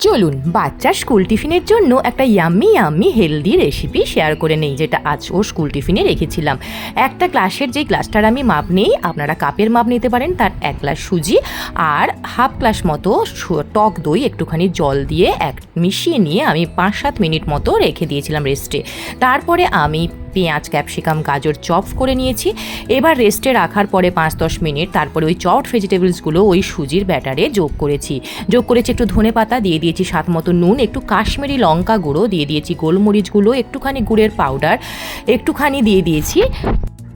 চলুন বাচ্চার স্কুল টিফিনের জন্য একটা ইয়াম্মি হেলদি রেসিপি শেয়ার করে নেই, যেটা আজ ও স্কুল টিফিনে রেখেছিলাম। একটা গ্লাসের যেই গ্লাসটার আমি মাপ নেই, আপনারা কাপের মাপ নিতে পারেন। তার 1 গ্লাস সুজি আর হাফ গ্লাস মতো টক দই একটুখানি জল দিয়ে মিশিয়ে নিয়ে আমি 5-7 মিনিট মতো রেখে দিয়েছিলাম রেস্টে। তারপরে আমি পেঁয়াজ, ক্যাপসিকাম, গাজর চপ করে নিয়েছি। এবার রেস্টে রাখার পরে 5-10 মিনিট তারপরে ওই চপড ভেজিটেবলসগুলো ওই সুজির ব্যাটারে যোগ করেছি একটু ধনে পাতা দিয়ে দিয়েছি, স্বাদ মতো নুন, একটু কাশ্মীরি লঙ্কা গুঁড়ো দিয়ে দিয়েছি, গোলমরিচগুলো, একটুখানি গুড়ের পাউডার একটুখানি দিয়ে দিয়েছি,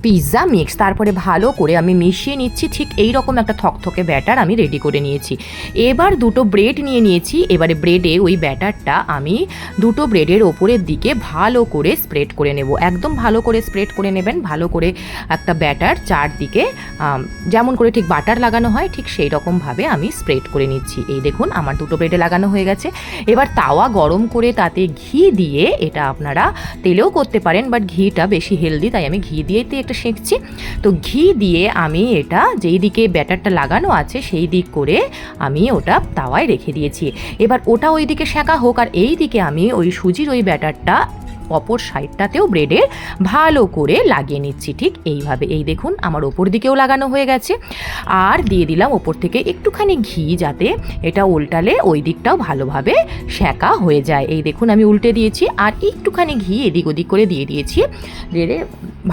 পিৎজা মিক্স। তারপরে ভালো করে আমি মিশিয়ে নিচ্ছি। ঠিক এই রকম একটা থকথকে ব্যাটার আমি রেডি করে নিয়েছি। এবার 2টো ব্রেড নিয়ে নিয়েছি। এবারে ব্রেডে ওই ব্যাটারটা আমি 2টো ব্রেডের ওপরের দিকে ভালো করে স্প্রেড করে নেব। একদম ভালো করে স্প্রেড করে নেবেন। ভালো করে একটা ব্যাটার চারদিকে যেমন করে ঠিক বাটার লাগানো হয় ঠিক সেই রকমভাবে আমি স্প্রেড করে নিচ্ছি। এই দেখুন আমার 2টো ব্রেডে লাগানো হয়ে গেছে। এবার তাওয়া গরম করে তাতে ঘি দিয়ে, এটা আপনারা তেলেও করতে পারেন বাট ঘিটা বেশি হেলদি, তাই আমি ঘি দিয়েই একটা সেঁকছি। তো ঘি দিয়ে আমি এটা যেই দিকে ব্যাটারটা লাগানো আছে সেই দিক করে আমি ওটা তাওয়ায় রেখে দিয়েছি। এবার ওটা ওই দিকে সেঁকা হোক, আর এই দিকে আমি ওই সুজির ওই ব্যাটারটা অপর সাইডটাতেও ব্রেডের ভালো করে লাগিয়ে নিচ্ছি। ঠিক এইভাবে। এই দেখুন আমার ওপর দিকেও লাগানো হয়ে গেছে। আর দিয়ে দিলাম ওপর থেকে একটুখানি ঘি, যাতে এটা উল্টালে ওই দিকটাও ভালোভাবে সেঁকা হয়ে যায়। এই দেখুন আমি উল্টে দিয়েছি আর একটুখানি ঘি এদিক ওদিক করে দিয়ে দিয়েছি। দিয়ে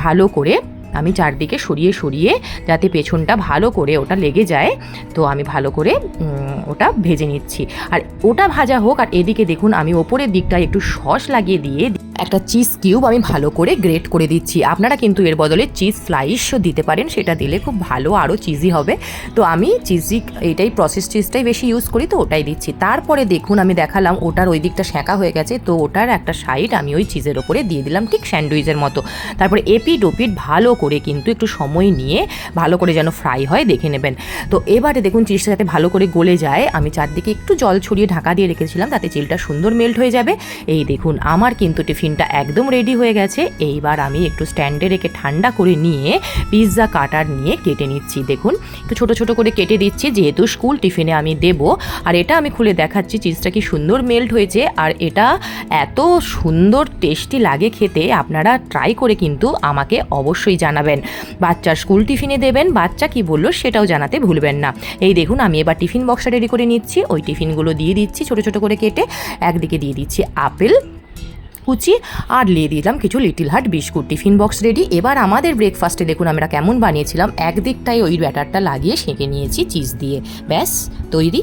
ভালো করে আমি চারদিকে সরিয়ে সরিয়ে যাতে পেছনটা ভালো করে ওটা লেগে যায়, তো আমি ভালো করে ওটা ভেজে নিচ্ছি। আর ওটা ভাজা হোক, আর এদিকে দেখুন আমি ওপরের দিকটায় একটু সস লাগিয়ে দিয়ে একটা চিজ কিউব আমি ভালো করে গ্রেট করে দিচ্ছি। আপনারা কিন্তু এর বদলে চিজ স্লাইসও দিতে পারেন, সেটা দিলে খুব ভালো আরও চিজি হবে। তো আমি এটাই প্রসেস চিজটাই বেশি ইউজ করি, তো ওটাই দিচ্ছি। তারপরে দেখুন আমি দেখালাম ওটার ওই দিকটা সেঁকা হয়ে গেছে, তো ওটার একটা সাইড আমি ওই চিজের ওপরে দিয়ে দিলাম ঠিক স্যান্ডউইচের মতো। তারপরে এপিট ওপিট ভালো করে কিন্তু একটু সময় নিয়ে ভালো করে যেন ফ্রাই হয় দেখে নেবেন। তো এবারে দেখুন চিজটা যাতে ভালো করে গলে যায়, আমি চারদিকে একটু জল ছড়িয়ে ঢাকা দিয়ে রেখেছিলাম, তাতে চিলটা সুন্দর মেল্ট হয়ে যাবে। এই দেখুন আমার কিন্তু টিফিনটা একদম রেডি হয়ে গেছে। এইবার আমি একটু স্ট্যান্ডে রেখে ঠান্ডা করে নিয়ে পিৎজা কাটার নিয়ে কেটে নিচ্ছি। দেখুন একটু ছোট ছোট করে কেটে দিচ্ছি, যেহেতু স্কুল টিফিনে আমি দেব। আর এটা আমি খুলে দেখাচ্ছি চিজটা কি সুন্দর মেল্ট হয়েছে, আর এটা এত সুন্দর টেস্টি লাগে খেতে। আপনারা ট্রাই করে কিন্তু আমাকে অবশ্যই জানাবেন। বাচ্চার স্কুল টিফিনে দেবেন, বাচ্চা কি বললো সেটাও জানাতে ভুলবেন না। এই দেখুন আমি এবার টিফিন বক্সটা রেডি করে নিচ্ছি। ওই টিফিনগুলো দিয়ে দিচ্ছি ছোট ছোট করে কেটে। একদিকে দিয়ে দিচ্ছি আপেল কুচি আর দিয়ে দিলাম কিছু little heart biscuit. Tiffin box ready. এবার আমাদের ব্রেকফাস্টে দেখুন আমরা কেমন বানিয়েছিলাম। একদিকটায় ওই ব্যাটারটা লাগিয়ে সেঁকে নিয়েছি চিজ দিয়ে। ব্যাস তৈরি।